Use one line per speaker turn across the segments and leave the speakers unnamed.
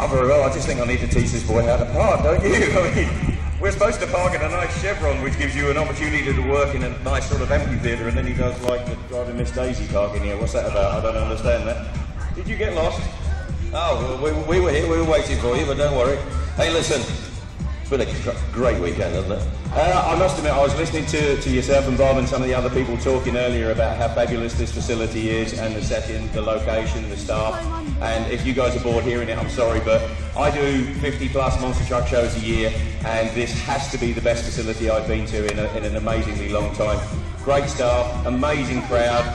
I'm very well. I just think I need to teach this boy how to park, don't you? I mean, we're supposed to park in a nice Chevron, which gives you an opportunity to work in a nice sort of amphitheatre, and then he does like the driving Miss Daisy park in here. What's that about? I don't understand that. Did you get lost? Oh, well, we were here. We were waiting for you, but don't worry. Hey, listen. It's been a great weekend, hasn't it? I must admit, I was listening to yourself and Bob and some of the other people talking earlier about how fabulous this facility is and the setting, the location, the staff. And if you guys are bored hearing it, I'm sorry, but I do 50 plus monster truck shows a year, and this has to be the best facility I've been to in an amazingly long time. Great staff, amazing crowd,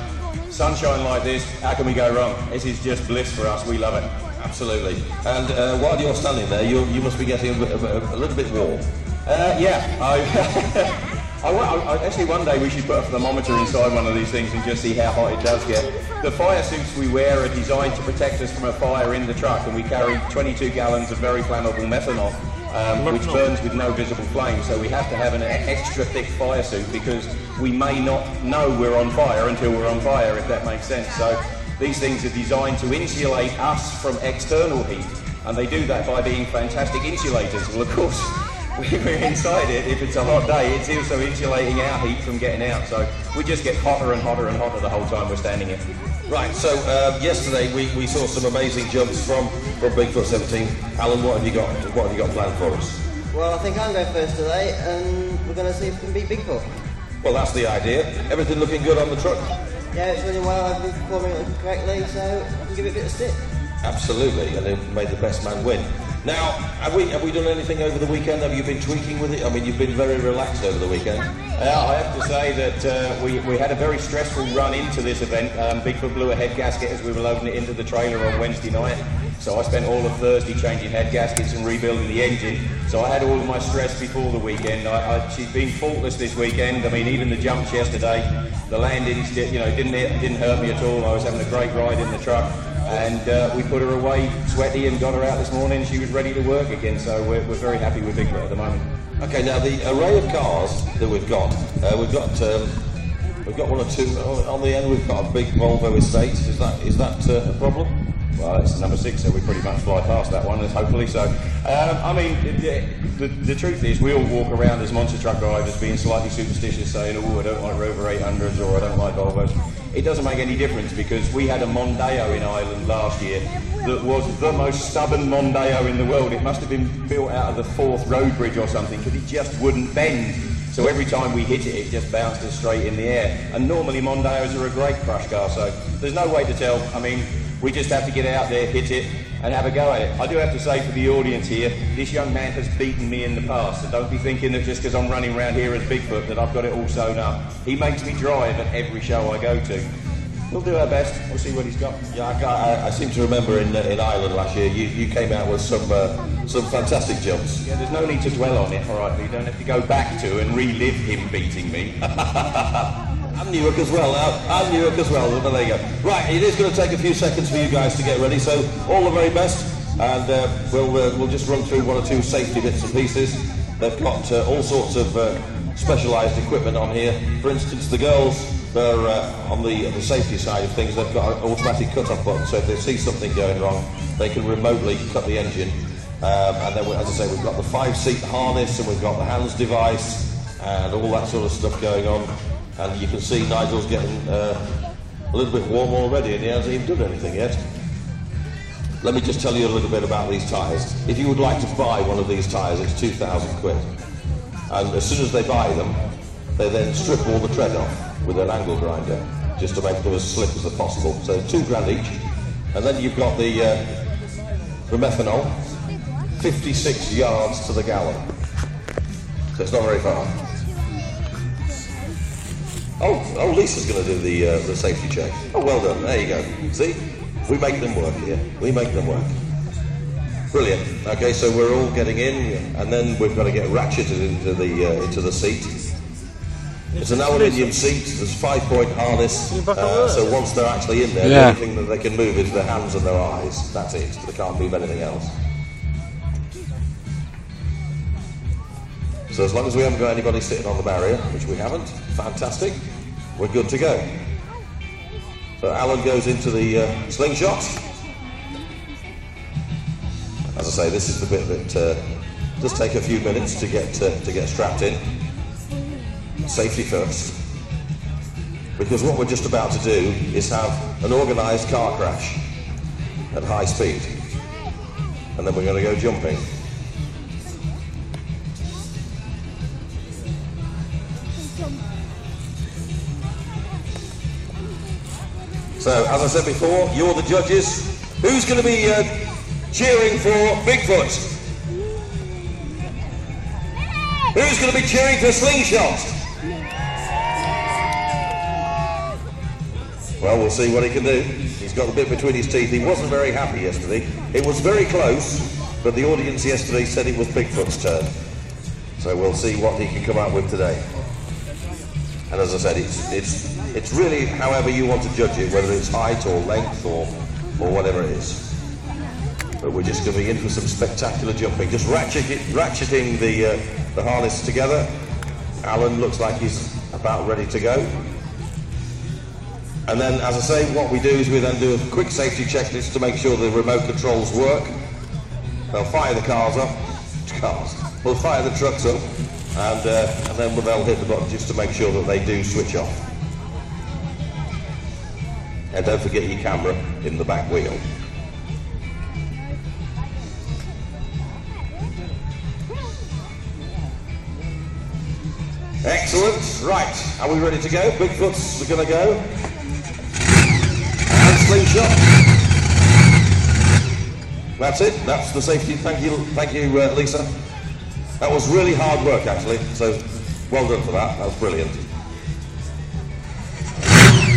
sunshine like this, how can we go wrong? This is just bliss for us, we love it. Absolutely. And while you're standing there, you must be getting a little bit warm. Actually, one day we should put a thermometer inside one of these things and just see how hot it does get. The fire suits we wear are designed to protect us from a fire in the truck, and we carry 22 gallons of very flammable methanol, which burns with no visible flame. So we have to have an extra thick fire suit because we may not know we're on fire until we're on fire, if that makes sense. So these things are designed to insulate us from external heat, and they do that by being fantastic insulators. Well, of course, we're inside it. If it's a hot day, it's also insulating our heat from getting out. So we just get hotter and hotter and hotter the whole time we're standing here. Right, so yesterday we saw some amazing jumps from Bigfoot 17. Alan, what have you got planned for us?
Well, I think I'm going first today, and we're going to see if we can beat Bigfoot.
Well, that's the idea. Everything looking good on the truck?
Yeah, it's running well. I've been performing it correctly, so I can give it a bit of stick.
Absolutely, and they've made the best man win. Now, have we done anything over the weekend? Have you been tweaking with it? I mean, you've been very relaxed over the weekend.
I have to say that we had a very stressful run into this event. Bigfoot blew a head gasket as we were loading it into the trailer on Wednesday night. So I spent all of Thursday changing head gaskets and rebuilding the engine. So I had all of my stress before the weekend. She's been faultless this weekend. I mean, even the jumps yesterday, the landings, didn't hurt me at all. I was having a great ride in the truck. And we put her away sweaty and got her out this morning. She was ready to work again, so we're very happy with Bigfoot at the moment.
Okay, now the array of cars that we've got one or two on the end. We've got a big Volvo Estate. Is that a problem?
Well, it's number 6, so we pretty much fly past that one, hopefully. So, I mean, the truth is, we all walk around as monster truck drivers being slightly superstitious, saying, oh, I don't like Rover 800s or I don't like Volvos. It doesn't make any difference because we had a Mondeo in Ireland last year that was the most stubborn Mondeo in the world. It must have been built out of the Forth Road Bridge or something because it just wouldn't bend. So every time we hit it, it just bounced us straight in the air. And normally Mondeos are a great crush car, so there's no way to tell. I mean, we just have to get out there, hit it, and have a go at it. I do have to say for the audience here, this young man has beaten me in the past, so don't be thinking that just because I'm running around here as Bigfoot that I've got it all sewn up. He makes me drive at every show I go to. We'll do our best. We'll see what he's got.
Yeah, I seem to remember in Ireland last year, you came out with some fantastic jumps.
Yeah, there's no need to dwell on it, all right? You don't have to go back to and relive him beating me.
I'm Newark as well. I'm Newark as well. But there you go. Right, it is going to take a few seconds for you guys to get ready. So all the very best, and we'll just run through one or two safety bits and pieces. They've got all sorts of specialised equipment on here. For instance, the girls, they're on the safety side of things. They've got an automatic cut-off button, so if they see something going wrong, they can remotely cut the engine. And then, as I say, we've got the 5-seat harness, and we've got the hands device, and all that sort of stuff going on. And you can see Nigel's getting a little bit warm already, and he hasn't even done anything yet. Let me just tell you a little bit about these tyres. If you would like to buy one of these tyres, it's 2,000 quid. And as soon as they buy them, they then strip all the tread off with an angle grinder, just to make them as slick as possible. So £2,000 each. And then you've got the methanol, 56 yards to the gallon. So it's not very far. Oh, Lisa's going to do the safety check. Oh, well done. There you go. See? We make them work here. We make them work. Brilliant. Okay, so we're all getting in, and then we've got to get ratcheted into the seat. It's an aluminium seat. There's 5-point harness. So once they're actually in there, the only thing that they can move is their hands and their eyes. That's it. They can't move anything else. So as long as we haven't got anybody sitting on the barrier, which we haven't, fantastic, we're good to go. So Alan goes into the slingshot. As I say, this is the bit that does take a few minutes to get strapped in. Safety first. Because what we're just about to do is have an organised car crash at high speed. And then we're going to go jumping. So, as I said before, you're the judges. Who's going to be cheering for Bigfoot? Who's going to be cheering for Slingshot? Well, we'll see what he can do. He's got the bit between his teeth. He wasn't very happy yesterday. It was very close, but the audience yesterday said it was Bigfoot's turn. So we'll see what he can come up with today. And as I said, it's really however you want to judge it, whether it's height or length or whatever it is. But we're just going to be in for some spectacular jumping. Just ratcheting the harness together. Alan looks like he's about ready to go. And then, as I say, what we do is we then do a quick safety checklist to make sure the remote controls work. They'll fire the cars up. We'll fire the trucks up. And then they'll hit the button just to make sure that they do switch off. And don't forget your camera in the back wheel. Excellent. Right, are we ready to go? Bigfoot's going to go. And Slingshot. That's it. That's the safety. Thank you, Lisa. That was really hard work, actually, so well done for that. That was brilliant.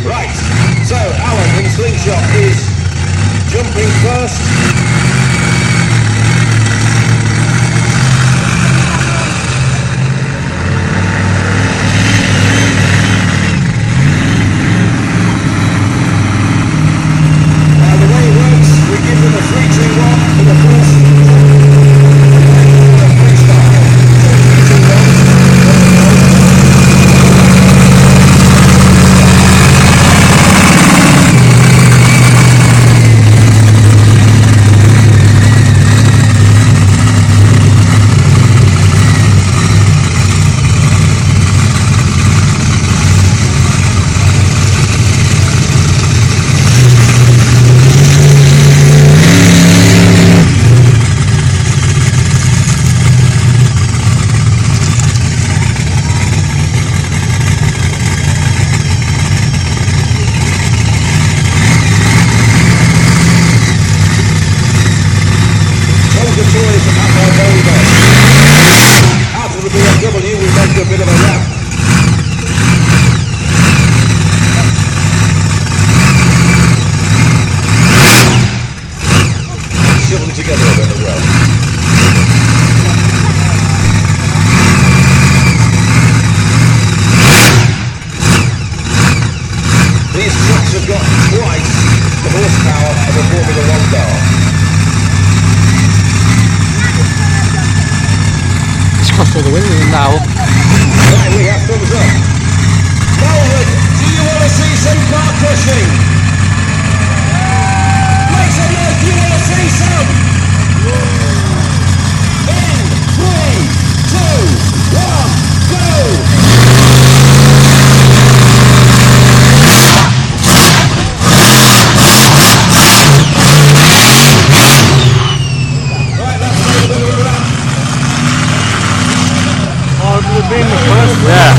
Right, so Alan in Slingshot is jumping first. Now the way it works, we give them a 3, 2, 1 for the first.
For the win now.
Right, we have thumbs up. Melwood, do you want to see some car crushing? Make some noise, do you want to see some? In 3, 2, 1, go!
Being the first, yeah.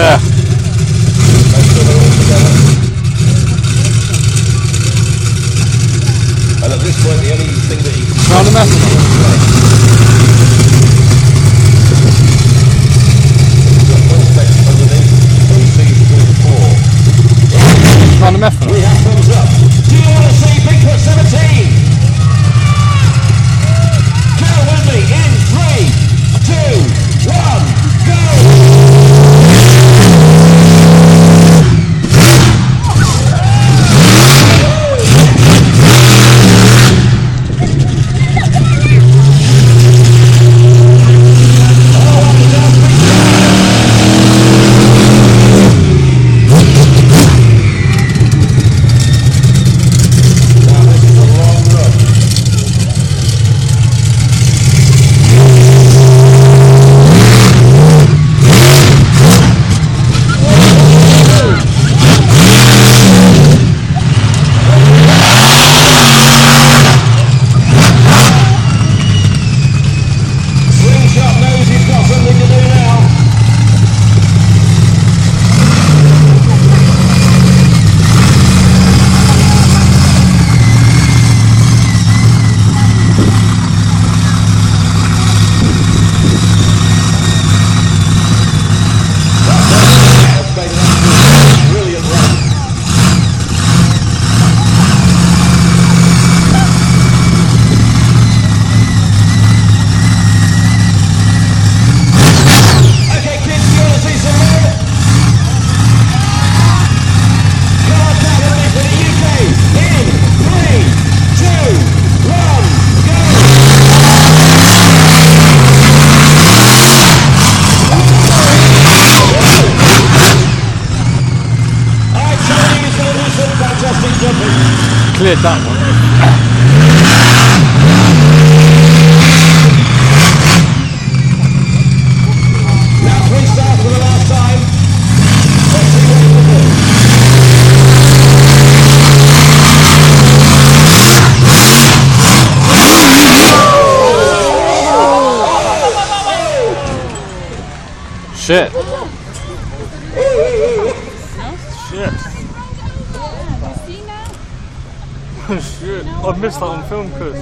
Yeah.
Make sure they're all together. And at this point, the only thing that you can
Round the methanol. On the methanol.
We have thumbs up. Do you want to see Bigfoot 17? Count with me in 3, 2, 1, go!
Cleared that one.
Now 3 stars for the last time. Let's see what he can do.
Shit. Shit. Shit. I missed that on film, Chris.
I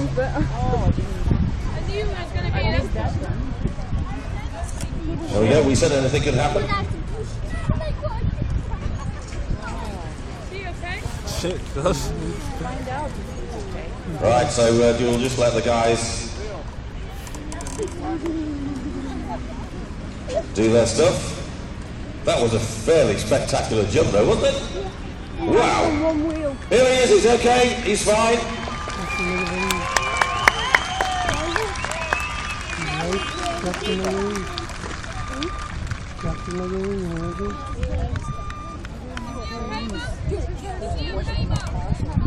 knew it was going to be an
There we go, we said anything could happen.
Shit, does.
Right, so you'll just let the guys do their stuff. That was a fairly spectacular jump though, wasn't it? Wow. Here he is, he's okay, he's fine.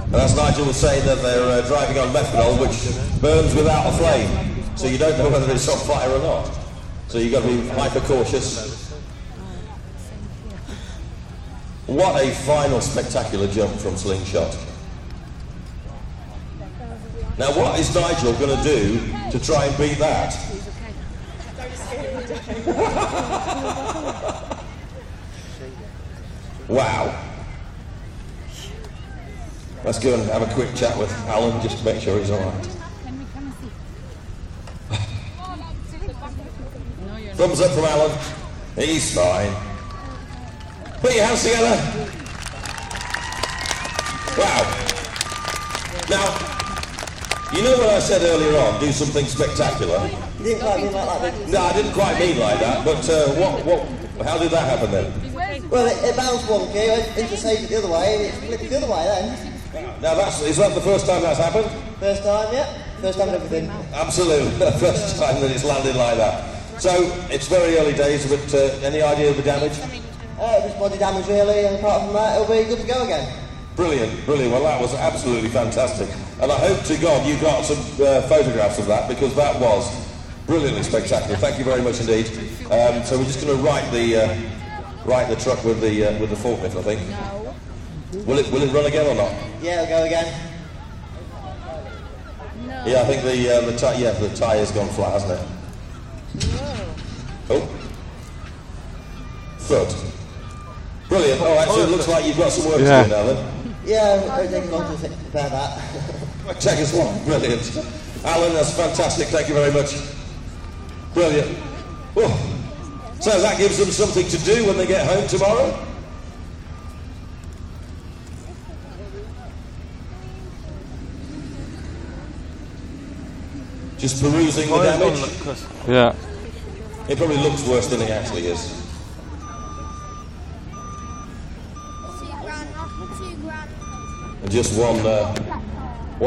And as Nigel was saying, that they're driving on methanol, which burns without a flame, so you don't know whether it's on fire or not. So you've got to be hyper cautious. What a final spectacular jump from Slingshot. Now what is Nigel going to do to try and beat that? Wow. Let's go and have a quick chat with Alan just to make sure he's alright. Thumbs up from Alan. He's fine. Put your hands together. Wow. Now, you know what I said earlier on, do something spectacular?
You didn't quite mean like that.
No, I didn't quite mean like that, but how did that happen then?
Well, it bounced one key, intercepted the other way, and it flipped the other way then.
Now, is that the first time that's happened?
First time, yeah. First time in everything.
Absolutely, the first time that it's landed like that. So, it's very early days, but any idea of the damage?
Just body damage really, and apart from that, it'll be good to go again.
Brilliant, brilliant. Well, that was absolutely fantastic. And I hope to God you got some photographs of that, because that was brilliantly spectacular. Thank you very much indeed. So we're just going to right the truck with the forklift, I think.
No.
Will it run again or not?
Yeah, it'll go again.
No.
Yeah, I think the tyre's gone flat, hasn't it? Oh. Bigfoot. Brilliant. All right, so it looks like you've got some work to do now then.
Yeah, it won't take long to prepare that.
Check us one. Brilliant. Alan, that's fantastic. Thank you very much. Brilliant. Oh. So that gives them something to do when they get home tomorrow. Just perusing the damage.
Yeah.
It probably looks worse than it actually is. And just one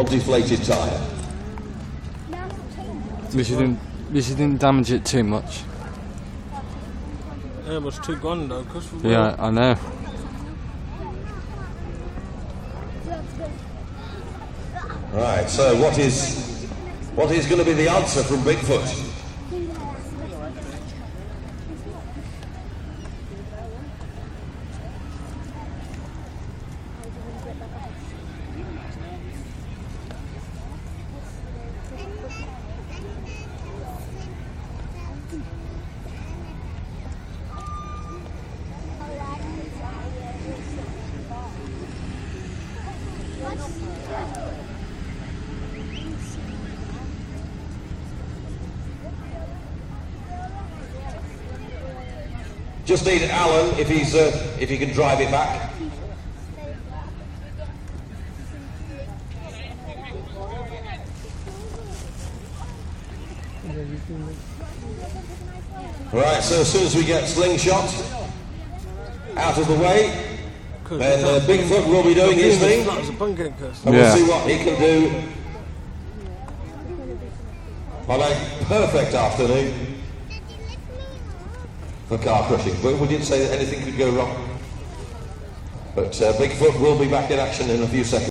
deflated tyre.
We shouldn't damage it too much.
Yeah, it was too gone though, cause
Yeah, I know.
Right, so what is going to be the answer from Bigfoot? Just need Alan if he can drive it back. Right, so as soon as we get Slingshot out of the way, then Bigfoot will be doing his thing, and we'll see what he can do on a perfect afternoon for car crushing. But we didn't say that anything could go wrong. But Bigfoot will be back in action in a few seconds.